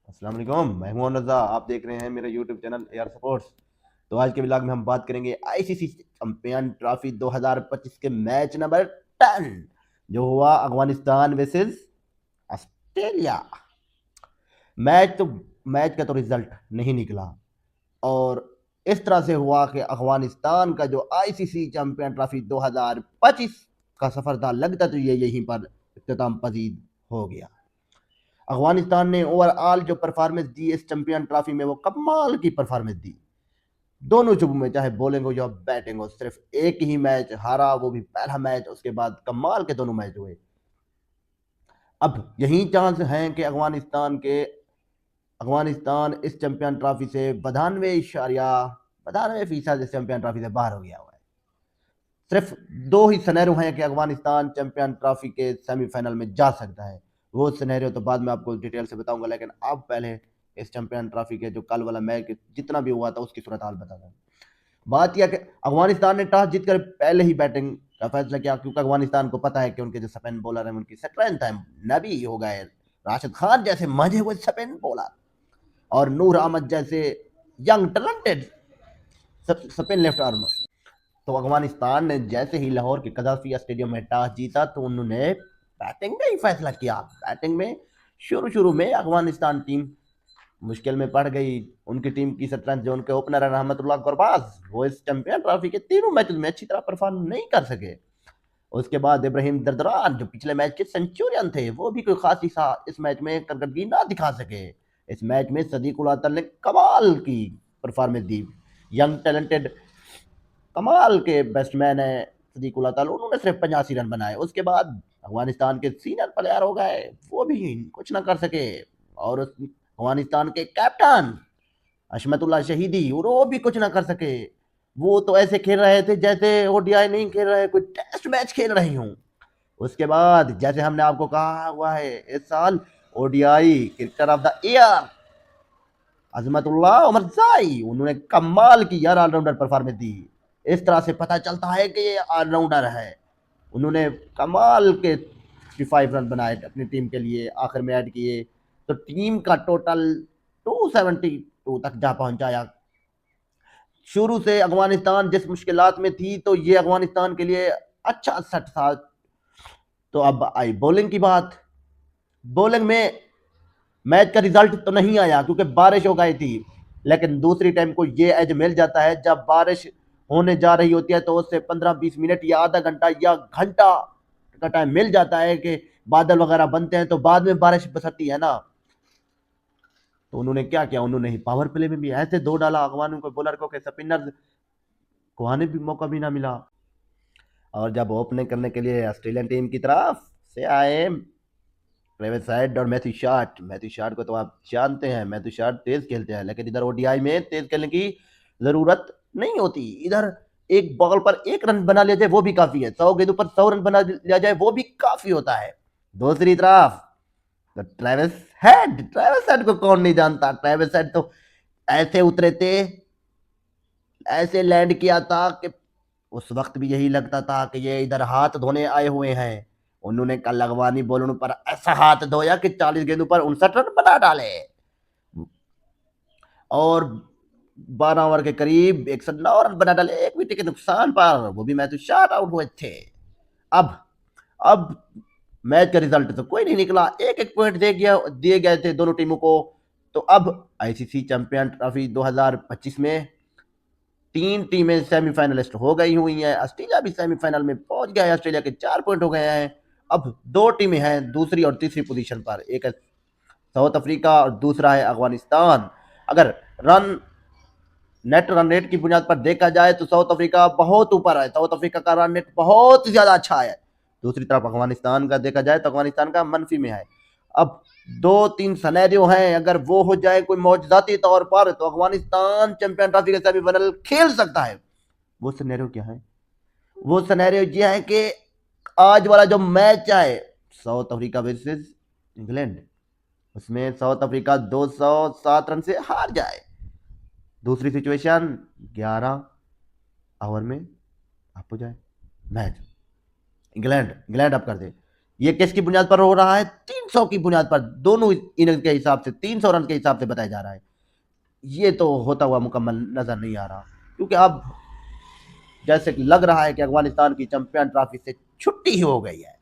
अस्सलाम वालेकुम। मैं हूं रज़ा। आप देख रहे हैं मेरा यूट्यूब चैनल एयर स्पोर्ट्स। तो आज के व्लॉग में हम बात करेंगे आईसीसी चैंपियन ट्रॉफी 2025 के मैच नंबर 10 जो हुआ अफगानिस्तान वर्सेस ऑस्ट्रेलिया। मैच तो मैच का तो रिजल्ट नहीं निकला और इस तरह से हुआ कि अफगानिस्तान का जो आईसीसी चैंपियन ट्रॉफी 2025 का सफर था, लगता तो ये यहीं पर इख्तिताम पजीद हो गया। अफगानिस्तान ने ओवरऑल जो परफॉर्मेंस दी इस चैंपियन ट्रॉफी में, वो कमाल की परफॉर्मेंस दी दोनों शुबों में, चाहे बॉलिंग हो या बैटिंग हो। सिर्फ एक ही मैच हारा, वो भी पहला मैच। उसके बाद कमाल के दोनों मैच हुए। अब यही चांस हैं कि अफगानिस्तान इस चैंपियन ट्रॉफी से 92.92% इस चैंपियन ट्रॉफी से बाहर हो गया हुआ है। सिर्फ दो ही सिनेरियो हैं कि अफगानिस्तान चैंपियन ट्रॉफी के सेमीफाइनल में जा सकता है। वो सिनेरियो तो बाद में आपको डिटेल से बताऊंगा, लेकिन अब पहले इस चैंपियन ट्रॉफी के जो कल वाला मैच जितना भी हुआ था उसकी सूरत हाल बता दूं। बात यह कि अफगानिस्तान ने टॉस जीतकर पहले ही बैटिंग का फैसला किया, क्योंकि अफगानिस्तान को पता है कि उनके जो स्पिन बॉलर हैं उनकी स्ट्रेंथ है। नबी हो गए, राशिद खान जैसे मजे हुए स्पिन बॉलर और नूर अहमद जैसे young talented spin left arm. तो अफगानिस्तान ने जैसे ही लाहौर के कदाफिया स्टेडियम में टॉस जीता तो उन्होंने बैटिंग का ही फैसला किया। बैटिंग में शुरू शुरू में अफगानिस्तान टीम मुश्किल में पड़ गई। उनकी टीम की स्ट्रेंथ जो उनके ओपनर है रहमतुल्लाह गुरबाज, वो इस चैंपियन ट्रॉफी के तीनों मैचेस में अच्छी तरह परफॉर्म नहीं कर सके। उसके बाद इब्राहिम दरदरान जो पिछले मैच के सेंचुरियन थे, वो भी कोई खास सा इस मैच में कारकर्दगी ना दिखा सके। इस मैच में सदीक उल अतल ने कमाल की परफॉर्मेंस दी। यंग टैलेंटेड कमाल के बैट्समैन है सदीक उल अतल, उन्होंने सिर्फ 85 रन बनाए। उसके बाद अफगानिस्तान के सीनियर प्लेयर हो गए, वो भी कुछ ना कर सके। और अफगानिस्तान के कैप्टन अशमतुल्लाह शहीदी, और वो भी कुछ ना कर सके। वो तो ऐसे खेल रहे थे जैसे ओडीआई नहीं खेल रहे, कोई टेस्ट मैच खेल रही हूँ। उसके बाद जैसे हमने आपको कहा हुआ है, इस साल ODI cricketer of the year Azmatullah Omarzai, उन्होंने कमाल की यार ऑलराउंडर परफॉर्मेंस दी। इस तरह से पता चलता है कि ये ऑलराउंडर है। उन्होंने कमाल के 65 रन बनाए अपनी टीम के लिए, आखिर में ऐड किए तो टीम का टोटल 272 तक जा पहुंचाया। शुरू से अफगानिस्तान जिस मुश्किलात में थी, तो ये अफगानिस्तान के लिए अच्छा सेट था। तो अब आई बॉलिंग की बात। बॉलिंग में मैच का रिजल्ट तो नहीं आया क्योंकि बारिश हो गई थी, लेकिन दूसरी टाइम को ये एज मिल जाता है जब बारिश होने जा रही होती है, तो उससे 15-20 मिनट या आधा घंटा या घंटा का टाइम मिल जाता है कि बादल वगैरह बनते हैं, तो बाद में बारिश बसती है ना। तो उन्होंने क्या किया, उन्होंने ही पावर प्ले में भी ऐसे दो डाला अफगानों को, बॉलर को, कि स्पिनर को आने भी मौका भी ना मिला। और जब ओपनिंग करने के लिए ऑस्ट्रेलियन टीम की तरफ से आए ट्रेविस हेड और मैथ्यू शॉट को तो आप जानते हैं, मैथ्यू शॉट तेज खेलते हैं, लेकिन इधर ओडीआई में तेज खेलने की जरूरत नहीं होती। इधर एक बॉल पर 1 रन बना लिया जाए वो भी काफी है, 100 गेंदों पर 100 रन बना लिया जाए वो भी काफी होता है। दूसरी तरफ तो ट्रेविस हेड को कौन नहीं जानता। ट्रेविस हेड तो ऐसे उतरे थे, ऐसे लैंड किया था कि उस वक्त भी यही लगता था कि ये इधर हाथ धोने आए हुए हैं। उन्होंने कल अगवानी बॉलों पर ऐसा हाथ धोया कि 40 गेंदों पर 59 रन बना डाले और 12 ओवर के करीब 109 रन बना डाले, एक विकेट के नुकसान पर, वो भी मैच शॉट आउट हुए थे। अब अब मैच का रिजल्ट तो कोई नहीं निकला, एक एक पॉइंट दिए गए थे दोनों टीमों को। तो अब आईसीसी चैंपियन ट्रॉफी 2025 में 3 टीमें सेमीफाइनलिस्ट हो गई हुई हैं। ऑस्ट्रेलिया भी सेमीफाइनल में पहुंच गया है, ऑस्ट्रेलिया के 4 पॉइंट हो गए हैं। अब 2 टीमें हैं दूसरी और तीसरी पोजीशन पर, एक है साउथ अफ्रीका और दूसरा है अफगानिस्तान। अगर रन नेट रन रेट की बुनियाद पर देखा जाए तो साउथ अफ्रीका बहुत ऊपर है, साउथ अफ्रीका का रन नेट बहुत ज्यादा अच्छा है। दूसरी तरफ अफगानिस्तान का देखा जाए तो अफगानिस्तान का मनफी में है। अब 2-3 सनेरियो हैं, अगर वो हो जाए कोई मौजदाती तौर पर, तो अफगानिस्तान चैंपियन ट्रॉफी का सेमीफाइनल खेल सकता है। वो सिनेरियो क्या है? वो सिनेरियो ये है कि आज वाला जो मैच है साउथ अफ्रीका वर्सेस इंग्लैंड, उसमें साउथ अफ्रीका 207 रन से हार जाए। दूसरी सिचुएशन 11 ओवर में आप हो जाए मैच, इंग्लैंड इंग्लैंड अप कर दे, ये किसकी बुनियाद पर हो रहा है? 300 की बुनियाद पर, दोनों इनिंग्स के हिसाब से 300 रन के हिसाब से बताया जा रहा है। ये तो होता हुआ मुकम्मल नजर नहीं आ रहा, क्योंकि अब जैसे कि लग रहा है कि अफगानिस्तान की चैंपियन ट्रॉफी से छुट्टी ही हो गई है।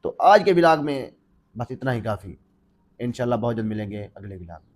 तो आज के ब्लॉग में बस इतना ही काफ़ी। इंशाल्लाह बहुत जल्द मिलेंगे अगले ब्लॉग में।